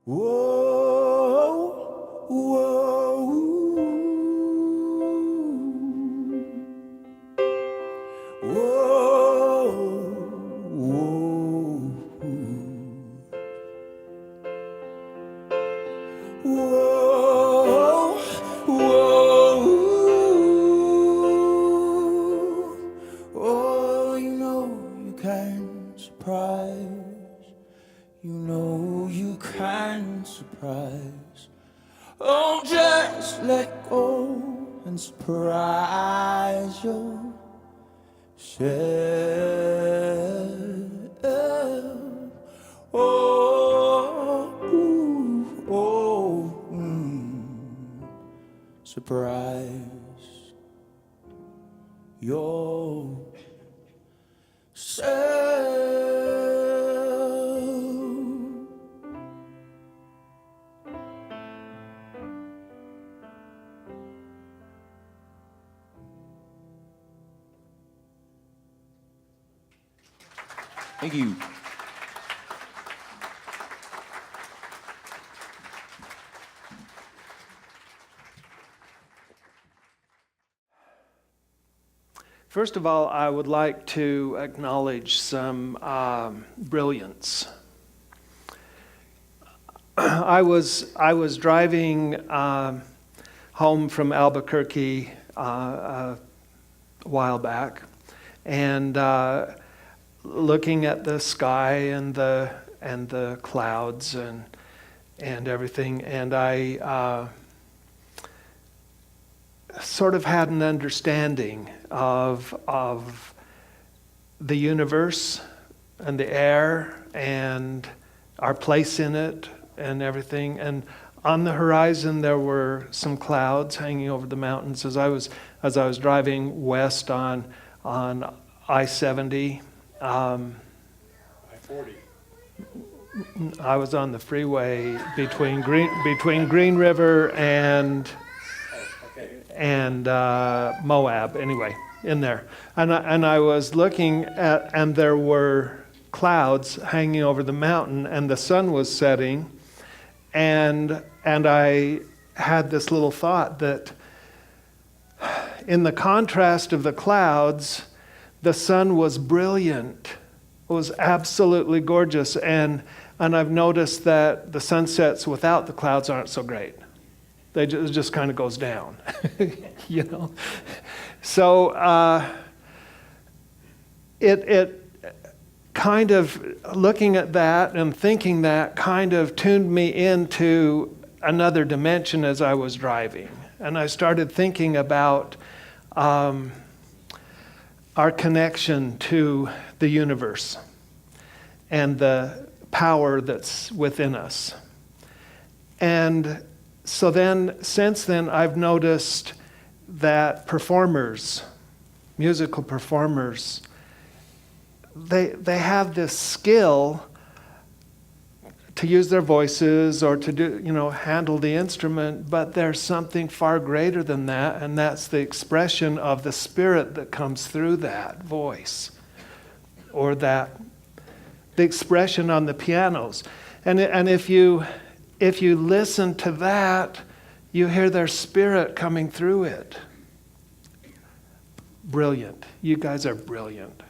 Whoa, whoa, whoa, whoa, whoa, whoa. Oh, you know you can surprise. You know you can surprise. Oh, just let go and surprise yourself. Oh, ooh, oh, surprise yourself. Thank you. First of all, I would like to acknowledge some brilliance. I was driving home from Albuquerque a while back, and looking at the sky and the clouds and everything, and I sort of had an understanding of the universe and the air and our place in it and everything. And on the horizon there were some clouds hanging over the mountains as I was driving west on I-70. I-40. I was on the freeway between Green River and Moab, anyway, in there. And I was looking at, and there were clouds hanging over the mountain, and the sun was setting, and I had this little thought that in the contrast of the clouds, the sun was brilliant. It was absolutely gorgeous, and I've noticed that the sunsets without the clouds aren't so great. It just kind of goes down, you know. So it kind of, looking at that and thinking that, kind of tuned me into another dimension as I was driving. And I started thinking about our connection to the universe and the power that's within us. And so then, since then, I've noticed that performers, musical performers, they have this skill to use their voices or to do, handle the instrument, but there's something far greater than that, and that's the expression of the spirit that comes through that voice, or the expression on the pianos. And if you listen to that, you hear their spirit coming through it. Brilliant. You guys are brilliant.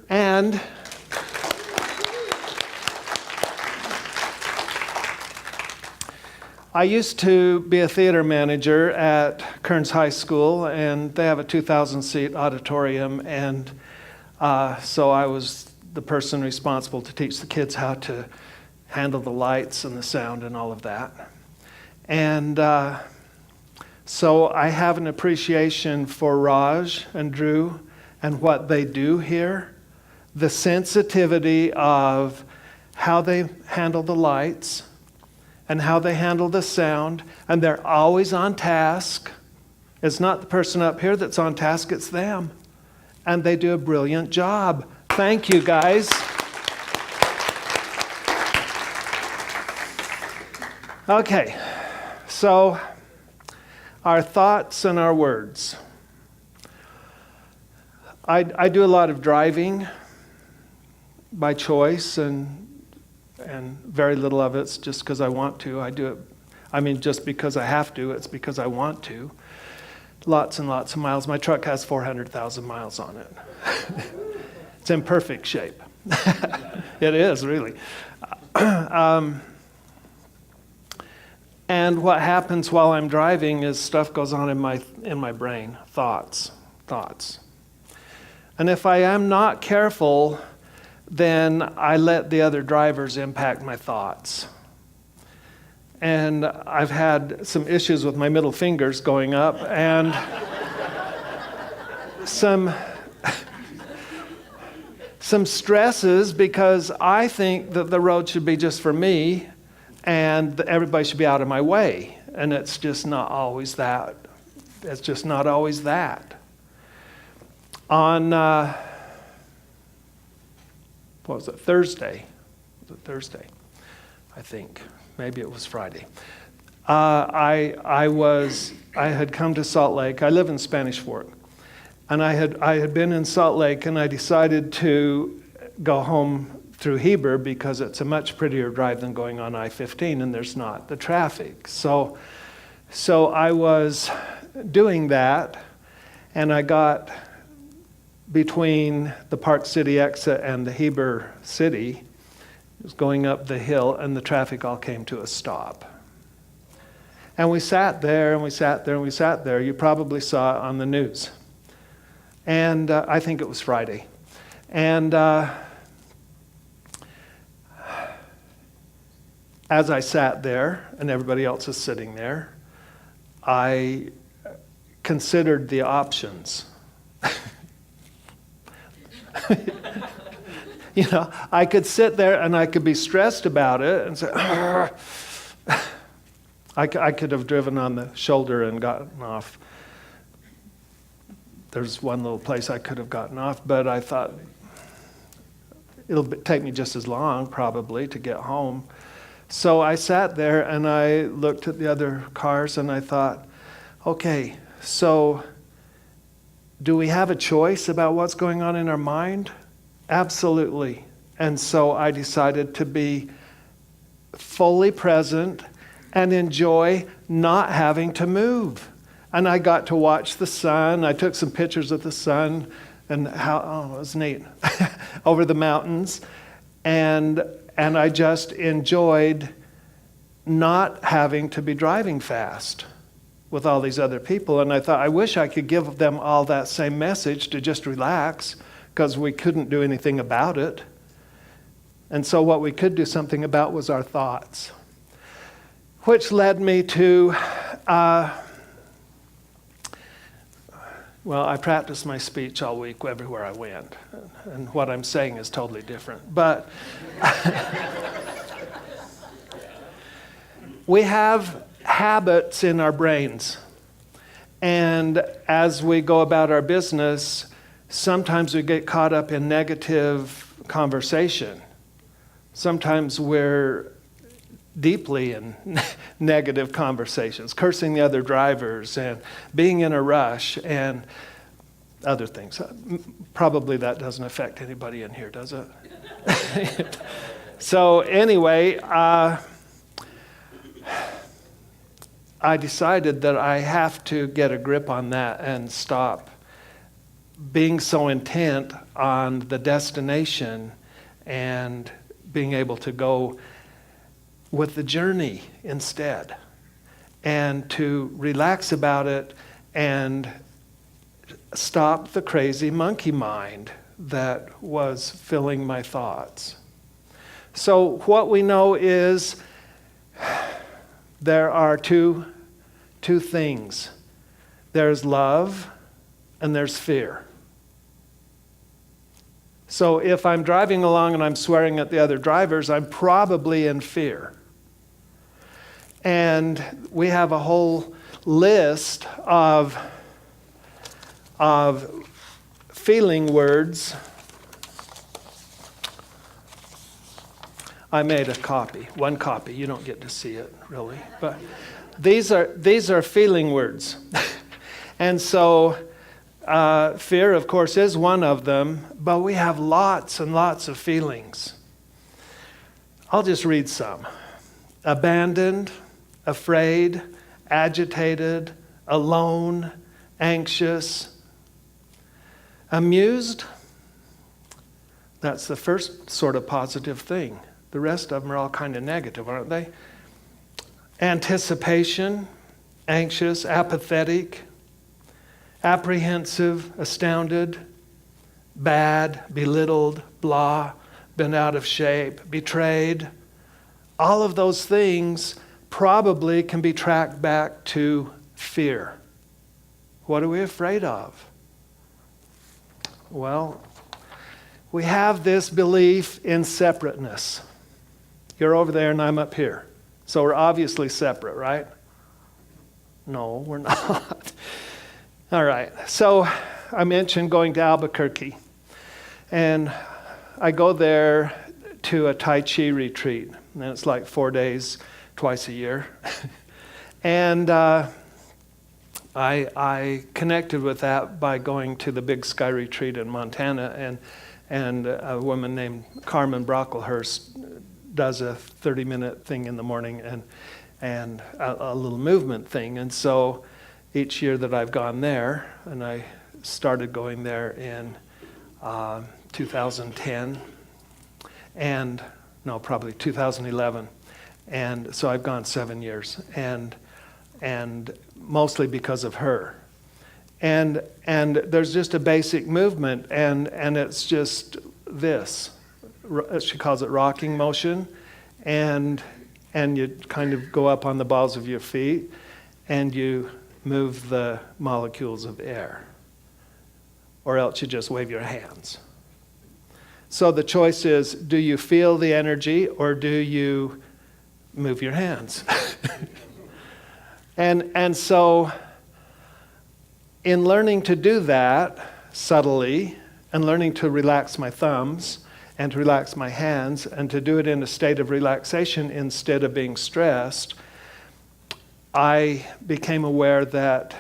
And I used to be a theater manager at Kearns High School, and they have a 2,000-seat auditorium, and so I was the person responsible to teach the kids how to handle the lights and the sound and all of that. And so I have an appreciation for Raj and Drew and what they do here, the sensitivity of how they handle the lights and how they handle the sound, and they're always on task. It's not the person up here that's on task, it's them. And they do a brilliant job. Thank you, guys. Okay, so our thoughts and our words. I do a lot of driving by choice, and and very little of it's just because I want to. I do it, just because I have to, it's because I want to. Lots and lots of miles. My truck has 400,000 miles on it. It's in perfect shape. It is, really. And what happens while I'm driving is stuff goes on in my brain, thoughts. And if I am not careful, then I let the other drivers impact my thoughts. And I've had some issues with my middle fingers going up, and some stresses because I think that the road should be just for me and that everybody should be out of my way. And it's just not always that. It's just not always that. On, Thursday? Was it Thursday? I think. Maybe it was Friday. I had come to Salt Lake. I live in Spanish Fork. And I had been in Salt Lake, and I decided to go home through Heber because it's a much prettier drive than going on I-15, and there's not the traffic. So I was doing that, and I got between the Park City exit and the Heber City. It was going up the hill, and the traffic all came to a stop. And we sat there, and we sat there, and we sat there. You probably saw it on the news. And I think it was Friday. And as I sat there, and everybody else is sitting there, I considered the options. I could sit there and I could be stressed about it and say, I could have driven on the shoulder and gotten off. There's one little place I could have gotten off, but I thought it'll take me just as long probably to get home. So I sat there and I looked at the other cars and I thought, okay, so do we have a choice about what's going on in our mind? Absolutely. And so I decided to be fully present and enjoy not having to move. And I got to watch the sun. I took some pictures of the sun and it was neat, over the mountains. And I just enjoyed not having to be driving fast with all these other people. And I thought, I wish I could give them all that same message to just relax, because we couldn't do anything about it. And so what we could do something about was our thoughts, which led me to, I practiced my speech all week everywhere I went. And what I'm saying is totally different. But we have habits in our brains. And as we go about our business, sometimes we get caught up in negative conversation. Sometimes we're deeply in negative conversations, cursing the other drivers and being in a rush and other things. Probably that doesn't affect anybody in here, does it? So anyway, I decided that I have to get a grip on that and stop being so intent on the destination and being able to go with the journey instead, and to relax about it and stop the crazy monkey mind that was filling my thoughts. So what we know is there are two things. There's love and there's fear. So if I'm driving along and I'm swearing at the other drivers, I'm probably in fear. And we have a whole list of feeling words. I made a copy, one copy. You don't get to see it really, but these are feeling words. And so fear, of course, is one of them, but we have lots and lots of feelings. I'll just read some. Abandoned, afraid, agitated, alone, anxious, amused. That's the first sort of positive thing. The rest of them are all kind of negative, aren't they? Anticipation, anxious, apathetic, apprehensive, astounded, bad, belittled, blah, been out of shape, betrayed. All of those things probably can be tracked back to fear. What are we afraid of? Well, we have this belief in separateness. You're over there and I'm up here. So we're obviously separate, right? No, we're not. All right. So I mentioned going to Albuquerque. And I go there to a Tai Chi retreat. And it's like 4 days, twice a year. And I connected with that by going to the Big Sky retreat in Montana. And a woman named Carmen Brocklehurst does a 30-minute thing in the morning and a little movement thing. And so each year that I've gone there, and I started going there in 2010, and no, probably 2011. And so I've gone 7 years, and mostly because of her. And there's just a basic movement, and it's just this. She calls it rocking motion, and you kind of go up on the balls of your feet, and you move the molecules of air, or else you just wave your hands. So the choice is, do you feel the energy, or do you move your hands? And so in learning to do that subtly, and learning to relax my thumbs, and to relax my hands, and to do it in a state of relaxation instead of being stressed, I became aware that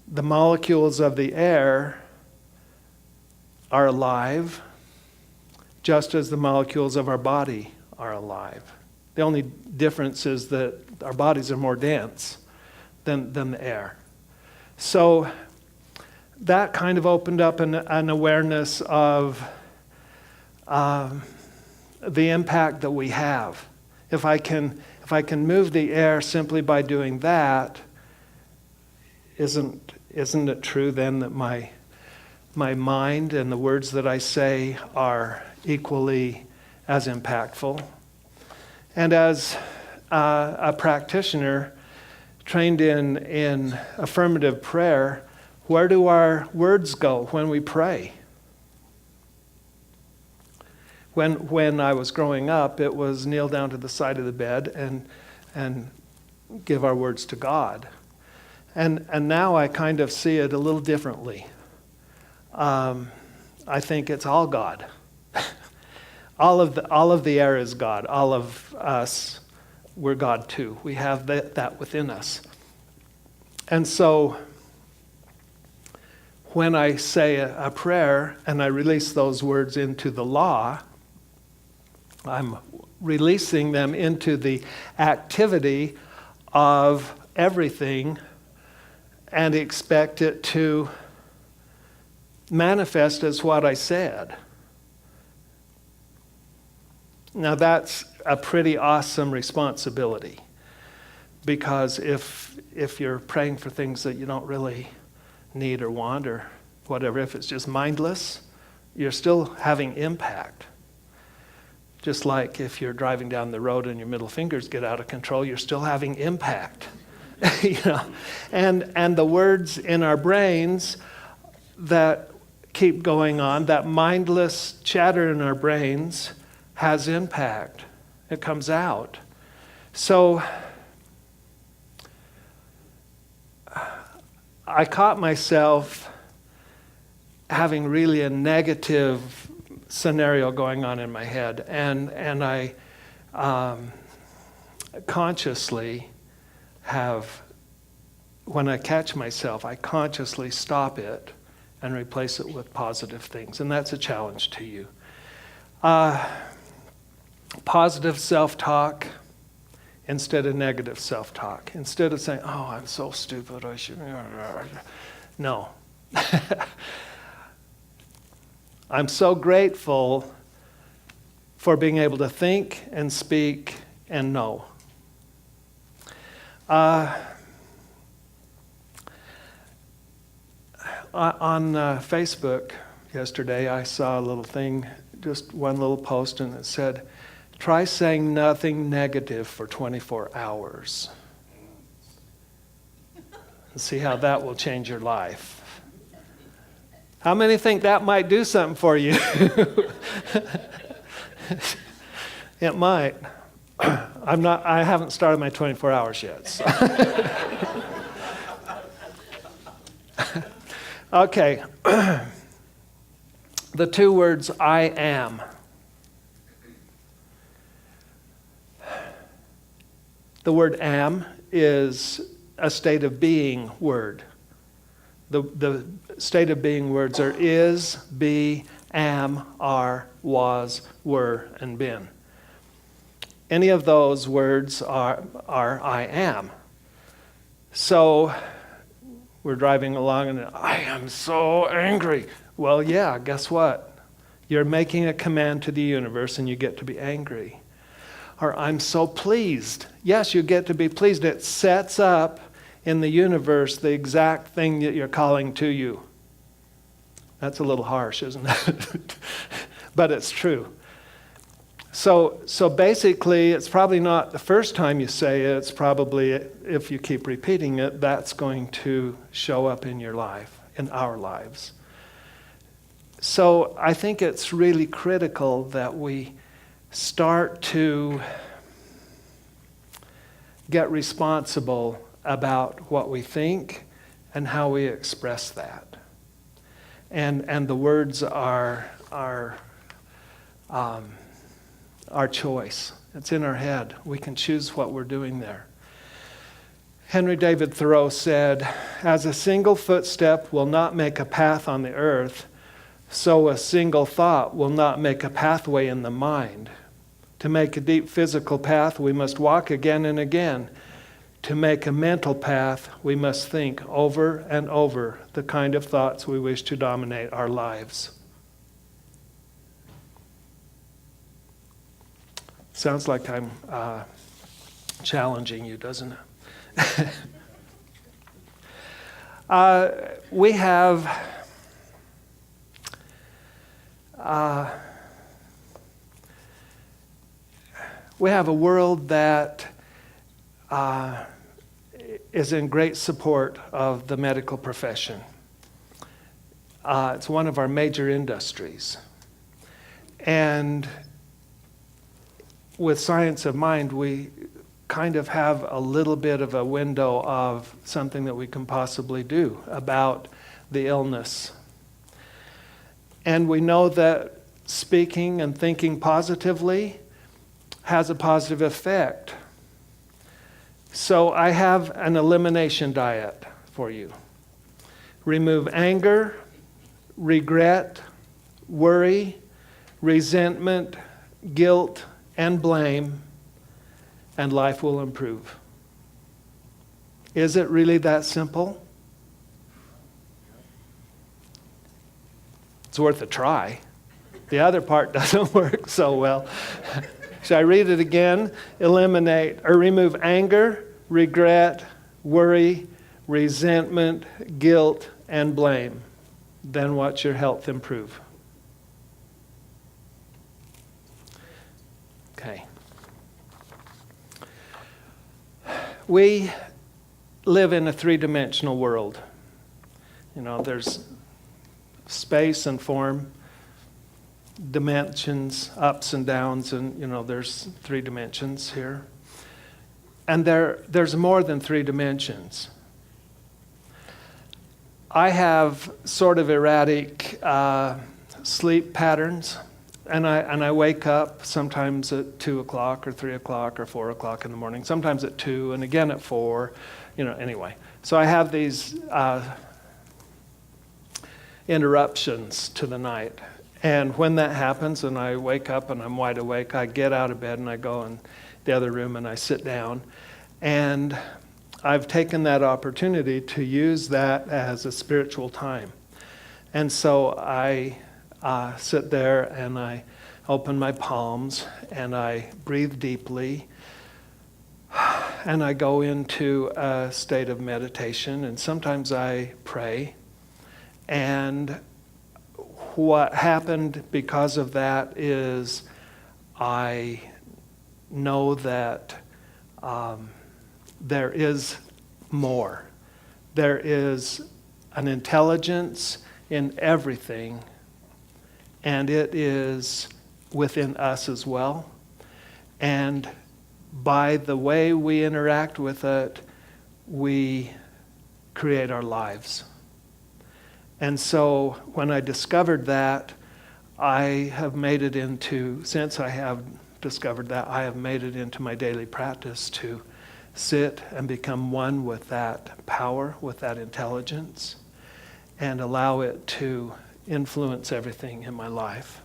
the molecules of the air are alive, just as the molecules of our body are alive. The only difference is that our bodies are more dense than the air. So that kind of opened up an awareness of the impact that we have. If I can move the air simply by doing that, isn't it true then that my mind and the words that I say are equally as impactful? And as a practitioner trained in affirmative prayer, where do our words go when we pray? When I was growing up, it was kneel down to the side of the bed and give our words to God. And now I kind of see it a little differently. I think it's all God. All of the air is God. All of us, we're God too. We have that within us. And so when I say a prayer and I release those words into the law, I'm releasing them into the activity of everything and expect it to manifest as what I said. Now that's a pretty awesome responsibility, because if you're praying for things that you don't really need or want or whatever, if it's just mindless, you're still having impact. Just like if you're driving down the road and your middle fingers get out of control, you're still having impact. You know? And the words in our brains that keep going on, that mindless chatter in our brains, has impact. It comes out. So I caught myself having really a negative scenario going on in my head, and I consciously have, when I catch myself, I consciously stop it and replace it with positive things, and that's a challenge to you. positive self-talk instead of negative self-talk. Instead of saying, oh, I'm so stupid, I should... No. I'm so grateful for being able to think and speak and know. On Facebook yesterday, I saw a little thing, just one little post, and it said, try saying nothing negative for 24 hours. And see how that will change your life. How many think that might do something for you? It might. I haven't started my 24 hours yet. So. Okay. The two words, I am. The word am is a state of being word. The state of being words are is, be, am, are, was, were, and been. Any of those words are I am. So we're driving along and I am so angry. Well, yeah, guess what? You're making a command to the universe and you get to be angry. Or I'm so pleased. Yes, you get to be pleased. It sets up in the universe the exact thing that you're calling to you. That's a little harsh, isn't it? But it's true. So basically, it's probably not the first time you say it. It's probably, if you keep repeating it, that's going to show up in your life, in our lives. So I think it's really critical that we start to get responsible about what we think and how we express that. And the words are our choice. It's in our head. We can choose what we're doing there. Henry David Thoreau said, as a single footstep will not make a path on the earth, so a single thought will not make a pathway in the mind. To make a deep physical path, we must walk again and again. To make a mental path, we must think over and over the kind of thoughts we wish to dominate our lives. Sounds like I'm challenging you, doesn't it? We have a world that is in great support of the medical profession. It's one of our major industries. And with Science of Mind, we kind of have a little bit of a window of something that we can possibly do about the illness. And we know that speaking and thinking positively has a positive effect. So I have an elimination diet for you. Remove anger, regret, worry, resentment, guilt, and blame, and life will improve. Is it really that simple? It's worth a try. The other part doesn't work so well. Should I read it again? Eliminate or remove anger, regret, worry, resentment, guilt, and blame. Then watch your health improve. Okay. We live in a three-dimensional world. You know, there's space and form, dimensions, ups and downs, and there's 3 dimensions here. And there's more than 3 dimensions. I have sort of erratic sleep patterns, and I wake up sometimes at 2 o'clock or 3 o'clock or 4 o'clock in the morning, sometimes at 2 and again at 4, anyway. So I have these interruptions to the night. And when that happens and I wake up and I'm wide awake, I get out of bed and I go in the other room and I sit down. And I've taken that opportunity to use that as a spiritual time. And so I sit there and I open my palms and I breathe deeply. And I go into a state of meditation, and sometimes I pray. And what happened because of that is I know that there is more. There is an intelligence in everything, and it is within us as well. And by the way we interact with it, we create our lives. And so when I discovered that, I have made it into, since I have discovered that, I have made it into my daily practice to sit and become one with that power, with that intelligence, and allow it to influence everything in my life.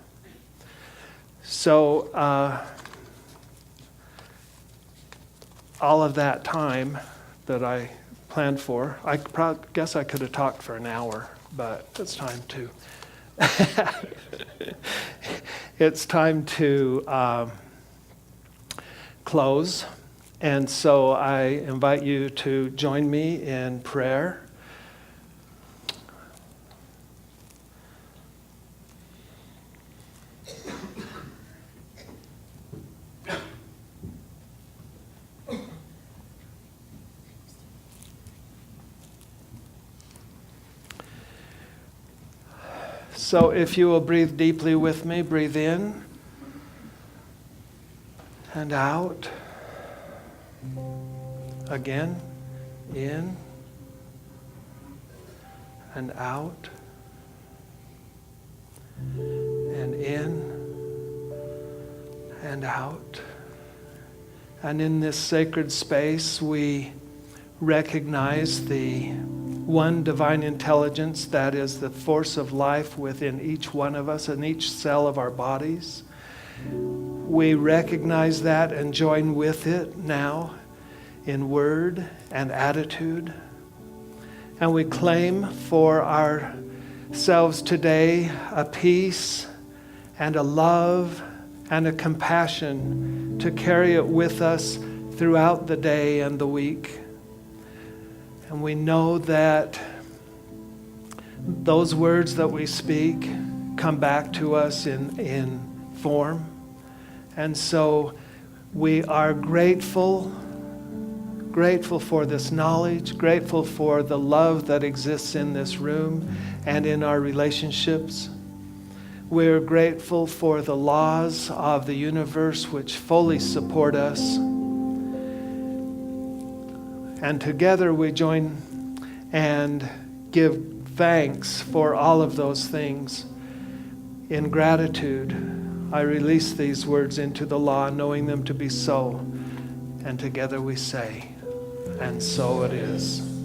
So all of that time that I planned for, I guess I could have talked for an hour, but it's time to it's time to close. And so I invite you to join me in prayer. So if you will breathe deeply with me, breathe in and out. Again, in and out, and in and out. And in this sacred space, we recognize the one divine intelligence that is the force of life within each one of us and each cell of our bodies. We recognize that and join with it now in word and attitude. And we claim for ourselves today a peace and a love and a compassion to carry it with us throughout the day and the week. And we know that those words that we speak come back to us in form. And so we are grateful for this knowledge, grateful for the love that exists in this room and in our relationships. We're grateful for the laws of the universe which fully support us. And together we join and give thanks for all of those things. In gratitude, I release these words into the law, knowing them to be so. And together we say, and so it is.